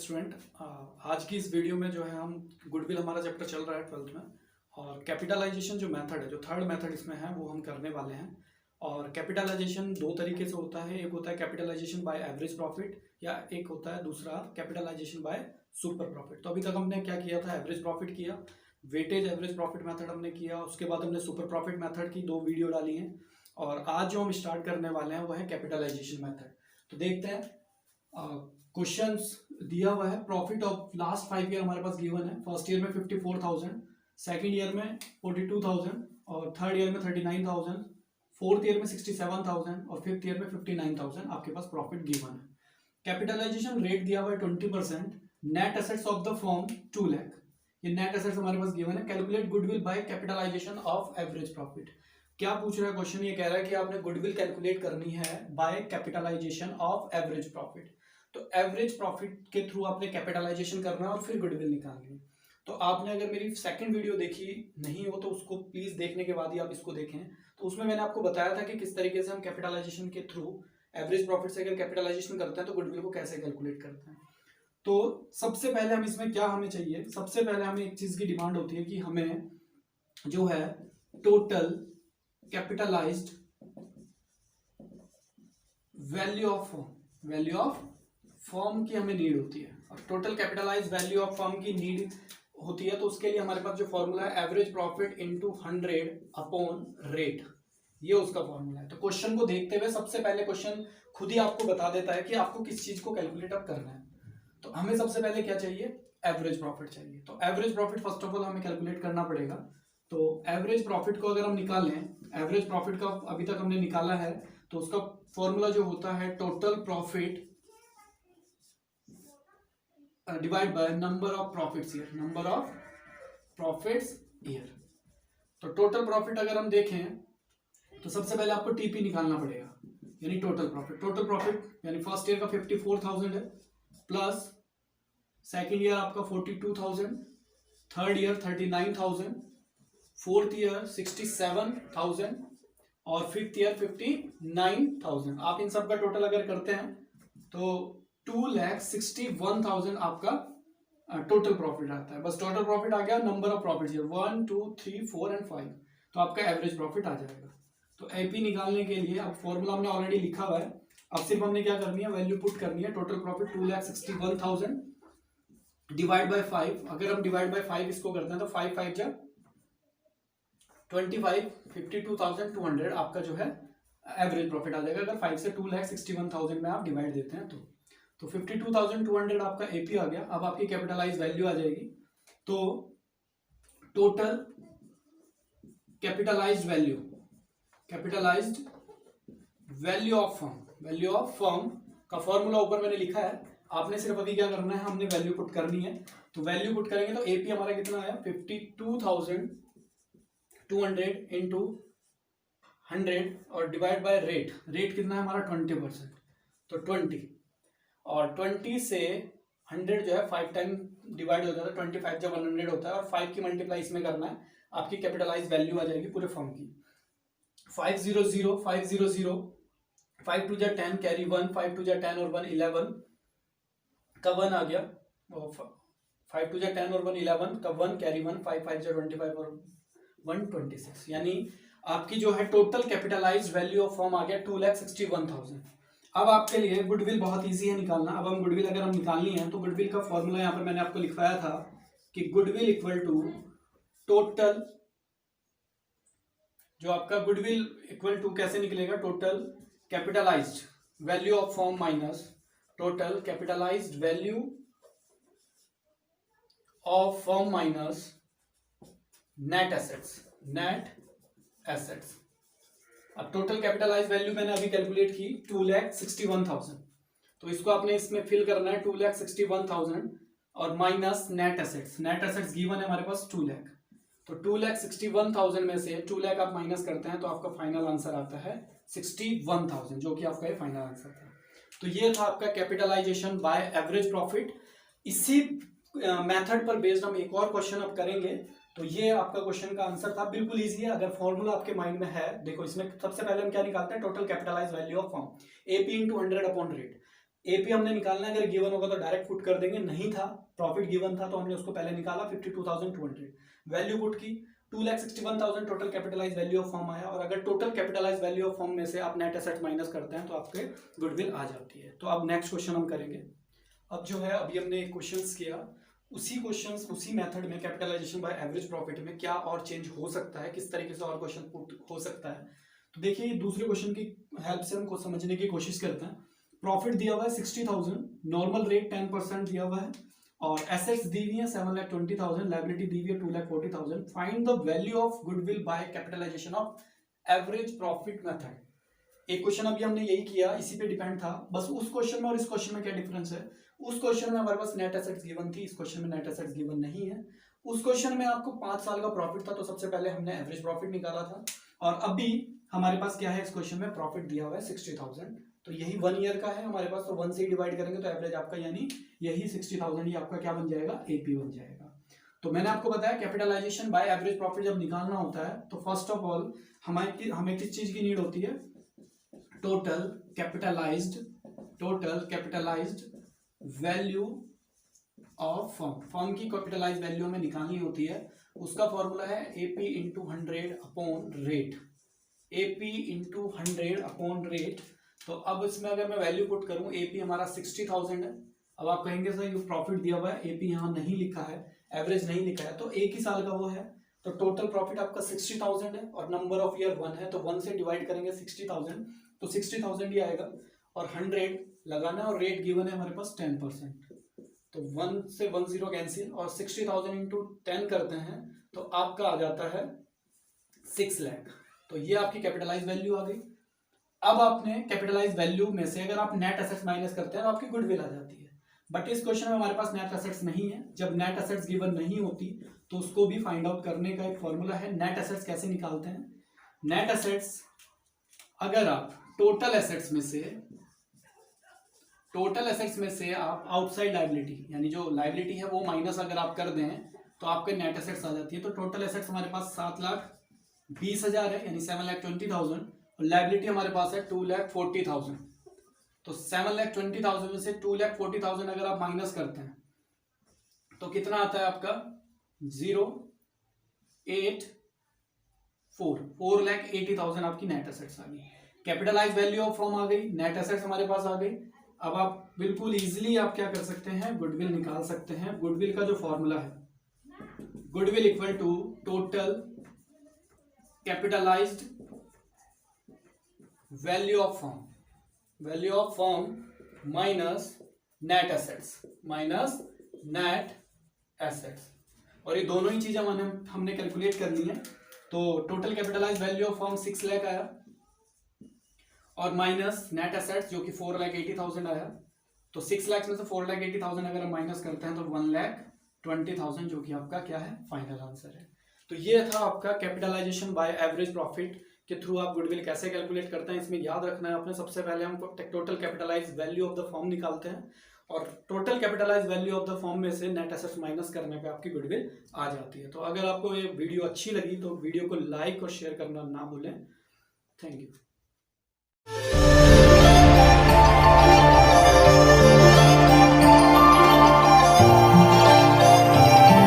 Student. आज की इस वीडियो में जो है हम गुडविल हमारा चैप्टर चल रहा है 12th में, और कैपिटलाइजेशन जो मेथड है, जो थर्ड मेथड इसमें है, वो हम करने वाले हैं। और कैपिटलाइजेशन दो तरीके से होता है, एक होता है कैपिटलाइजेशन बाय एवरेज प्रॉफिट, या एक होता है दूसरा कैपिटलाइजेशन बाय सुपर प्रॉफिट। तो अभी तक हमने क्या किया था, एवरेज प्रॉफिट किया, वेटेज एवरेज प्रॉफिट मेथड हमने किया, उसके बाद हमने सुपर प्रॉफिट मेथड की 2 वीडियो डाली हैं, और आज जो हम स्टार्ट करने वाले हैं वो है कैपिटलाइजेशन मेथड। तो देखते हैं, क्वेश्चंस दिया हुआ है। प्रॉफिट ऑफ लास्ट 5 ईयर हमारे पास गिवन है। फर्स्ट ईयर में 54,000, सेकंड ईयर में 42,000, और थर्ड ईयर में 39,000, फोर्थ ईयर में 67,000, और फिफ्थ ईयर में 59,000 आपके पास प्रॉफिट गिवन है। कैपिटलाइजेशन रेट दिया हुआ है 20%। Net assets of the firm 2 lakh, ये नेट एसेट्स हमारे पास गिवन है। Calculate goodwill by capitalisation of average profit. क्या पूछ रहा है क्वेश्चन, ये कह रहा है कि आपने गुडविल कैलकुलेट करनी है by capitalisation of average profit. तो एवरेज प्रॉफिट के थ्रू आपने कैपिटलाइजेशन करना है और फिर गुडविल निकालनी है। तो आपने अगर मेरी सेकंड वीडियो देखी नहीं हो तो उसको प्लीज देखने के बाद ही आप इसको देखें। तो उसमें मैंने आपको बताया था कि किस तरीके से हम कैपिटलाइजेशन के थ्रू एवरेज प्रॉफिट से अगर कैपिटलाइजेशन करते हैं तो गुडविल को कैसे कैलकुलेट करते हैं। तो सबसे पहले हम इसमें क्या हमें चाहिए, सबसे पहले हमें एक चीज की डिमांड होती है कि हमें जो है total capitalised value of firm की हमें नीड होती है। और total capitalised value of firm की नीड होती है, तो उसके लिए हमारे पास जो फॉर्मूला है average profit into 100 upon rate, ये उसका फॉर्मूला है। तो क्वेश्चन को देखते हुए सबसे पहले क्वेश्चन खुद ही आपको बता देता है कि आपको किस चीज को कैलकुलेट अप करना है। तो हमें सबसे पहले क्या चाहिए, एवरेज प्रॉफिट चाहिए। तो average profit first of all हमें कैलकुलेट करना पड़ेगा। तो एवरेज प्रॉफिट को अगर हम निकालें, एवरेज प्रॉफिट का अभी तक हमने निकाला है, तो उसका फॉर्मूला जो होता है total profit divide by number of profits year, number of profits year. तो टोटल प्रॉफिट अगर हम देखें तो सबसे पहले आपको टीपी निकालना पड़ेगा, यानी टोटल प्रॉफिट। टोटल प्रॉफिट यानी फर्स्ट ईयर का 54,000 है, प्लस सेकंड ईयर आपका 42,000, थर्ड ईयर 39,000, फोर्थ ईयर 67,000, और फिफ्थ ईयर 59,000। आप इन सब का टोटल अगर करते हैं तो 2,61,000 आपका टोटल प्रॉफिट आता है। बस टोटल प्रॉफिट आ गया, नंबर ऑफ प्रॉफिट 1 2 3 4 एंड 5, तो आपका एवरेज प्रॉफिट आ जाएगा। तो एपी निकालने के लिए अब फॉर्मूला हमने ऑलरेडी लिखा हुआ है, अब सिर्फ हमने क्या करनी है, वैल्यू पुट करनी है। Total profit 2,61,000 divide by 5। अगर हम डिवाइड बाय 5 इसको करते हैं तो 5 5 जा 25, 52,200 आपका जो है एवरेज प्रॉफिट आ जाएगा। अगर 5 से 2,61,000 में आप डिवाइड देते हैं तो 52,200 आपका एपी आ गया। अब आपकी कैपिटलाइज वैल्यू आ जाएगी। तो total capitalised value of firm का फॉर्मूला ऊपर मैंने लिखा है, आपने सिर्फ अभी क्या करना है, हमने वैल्यू पुट करनी है। तो वैल्यू पुट करेंगे तो एपी हमारा कितना आया, 52,200 इंटू 100 और डिवाइड बाय रेट। रेट कितना है हमारा 20%, तो 20, और 20 से 100 जो है 5 टाइम डिवाइड हो जाता है, 25 जब 100 होता है, और 5 की मल्टीप्लाई इसमें करना है, आपकी कैपिटलाइज वैल्यू आ जाएगी पूरे फर्म की 500 500, 5 टू जा 10 कैरी 1, 5 टू जा 10 और 1 11 का 1 आ गया, 5 टू जा 10 और 1 11 का 1 कैरी 1, 5 5 जा 25 और 1 26, यानी आपकी जो है total capitalised value of firm आ गया 2,61,000। अब आपके लिए गुडविल बहुत इजी है निकालना। अब हम गुडविल अगर हम निकालनी है तो गुडविल का फॉर्मूला यहाँ पर मैंने आपको लिखवाया था कि गुडविल इक्वल टू टोटल, जो आपका गुडविल इक्वल टू कैसे निकलेगा, total capitalised value of firm minus total capitalised value of firm minus net assets. अब टोटल कैपिटलाइज वैल्यू मैंने अभी कैलकुलेट की 2,61,000, तो इसको आपने इसमें फिल करना है 2,61,000 और minus net assets. Net assets given है हमारे पास 2 लाख, तो 2,61,000 में से 2 लाख आप माइनस करते हैं तो आपका फाइनल आंसर आता है 61,000, जो कि आपका ये फाइनल आंसर था। तो ये था आपका कैपिटलाइजेशन बाय एवरेज प्रॉफिट। इसी मेथड पर बेस्ड हम एक और क्वेश्चन अब करेंगे। तो ये आपका क्वेश्चन का आंसर था, बिल्कुल इजी है। अगर फॉर्मूला आपके माइंड में है, देखो इसमें सबसे पहले हम क्या निकालते हैं, total capitalise value of firm, AP into 100 upon rate. AP हमने निकालना है, अगर गिवन होगा तो डायरेक्ट पुट कर देंगे, नहीं था प्रॉफिट गिवन था तो हमने उसको पहले निकाला 52,200, वैल्यू पुट की 2,61,000 total capitalise value of firm आया। और अगर total capitalise value of firm में से आप नेट एसेट माइनस करते हैं तो आपके गुडविल आ जाती है। तो अब नेक्स्ट क्वेश्चन हम करेंगे। अब जो है अभी हमने क्वेश्चंस किया, उसी मेथड में कैपिटलाइजेशन बाय एवरेज प्रॉफिट में क्या और चेंज हो सकता है, किस तरीके से और क्वेश्चन पुट हो सकता है। तो देखिए दूसरे क्वेश्चन की हेल्प से हमको समझने की कोशिश करते हैं। प्रॉफिट दिया हुआ है 60,000, नॉर्मल रेट 10% दिया हुआ है और एसेट्स दी हुई है 7,20,000, लायबिलिटी दी हुई है 2,40,000। Find the value of goodwill by capitalisation of average profit method. एक क्वेश्चन अभी हमने यही किया, इसी पे डिपेंड था, बस उस क्वेश्चन में और इस क्वेश्चन में क्या डिफरेंस है। उस क्वेश्चन में हमारे पास नेट एसेट्स गिवन थी, इस क्वेश्चन में नेट एसेट्स गिवन नहीं है। उस क्वेश्चन में आपको 5 साल का प्रॉफिट था तो सबसे पहले हमने एवरेज प्रॉफिट निकाला था, और अभी हमारे पास क्या है, इस क्वेश्चन में प्रॉफिट दिया हुआ है 60,000, तो यही 1 ईयर का है हमारे पास, तो 1 से डिवाइड करेंगे तो एवरेज आपका यानी यही 60,000 ही आपका क्या बन जाएगा, एपी बन जाएगा। तो मैंने आपको बताया कैपिटलाइजेशन बाय एवरेज प्रॉफिट जब निकालना होता है तो फर्स्ट ऑफ ऑल हमें किस चीज की नीड होती है, total capitalised value of firm की कैपिटलाइज्ड वैल्यू हमें निकालनी होती है। उसका फॉर्मूला है AP into 100 upon rate, AP into 100 upon rate. तो अब इसमें अगर मैं वैल्यू पुट करूं, एपी हमारा 60,000 है। अब आप कहेंगे सर ये प्रॉफिट दिया हुआ है, एपी यहाँ नहीं लिखा है, एवरेज नहीं लिखा है, तो एक ही साल का वो है, तो टोटल प्रॉफिट आपका 60,000 है और नंबर ऑफ ईयर 1 है, तो 1 से डिवाइड करेंगे 60,000 तो 60,000 ही आएगा, और 100 लगाना है और रेट गिवन है हमारे पास 10%, तो 1 से 10 कैंसिल और 60,000 इंटू 10 करते हैं तो आपका आ जाता है 6 लाख। तो ये आपकी कैपिटलाइज वैल्यू आ गई। अब आपने कैपिटलाइज वैल्यू में से अगर आप नेट एसेट्स माइनस करते हैं तो आपकी गुडविल आ जाती है, बट इस क्वेश्चन में हमारे पास नेट एसेट्स नहीं है। जब नेट एसेट्स गिवन नहीं होती तो उसको भी फाइंड आउट करने का एक फॉर्मूला है। नेट एसेट्स कैसे निकालते हैं, नेट एसेट्स अगर आप टोटल एसेट्स में से आप आउटसाइड लायबिलिटी यानी जो लायबिलिटी है वो माइनस अगर आप कर दें तो आपके नेट एसेट्स आ जाती है। तो टोटल एसेट्स हमारे पास 7,20,000 है यानी 7,20,000, और लायबिलिटी हमारे पास है 2,40,000। तो 7,20,000 में से 2,40,000 अगर आप माइनस करते हैं तो कितना आता है आपका 4,80,000 आपकी नेट एसेट्स आ गई। कैपिटलाइज वैल्यू ऑफ फर्म आ गई, नेट एसेट्स हमारे पास आ गई। अब आप बिल्कुल इजीली आप क्या कर सकते हैं, गुडविल निकाल सकते हैं। गुडविल का जो फॉर्मूला है, goodwill equal to total capitalised value of firm minus net assets, और ये दोनों ही चीजें हमने कैलकुलेट करनी है। तो total capitalised value of firm 6 lakh आया और माइनस नेट एसेट्स जो कि 4,80,000 आया। तो 6 लाख में से 4,80,000 अगर हम माइनस करते हैं तो 1,20,000 जो कि आपका क्या है, फाइनल आंसर है। तो ये था आपका कैपिटलाइजेशन बाय एवरेज प्रॉफिट के थ्रू आप गुडविल कैसे कैलकुलेट करते हैं। इसमें याद रखना है आपने, सबसे पहले हम total capitalise value of the firm निकालते हैं और total capitalise value of the firm में से नेट एसेट्स माइनस करने पे आपकी गुडविल आ जाती है। तो अगर आपको ये वीडियो अच्छी लगी तो वीडियो को लाइक और शेयर करना ना भूलें। Thank you.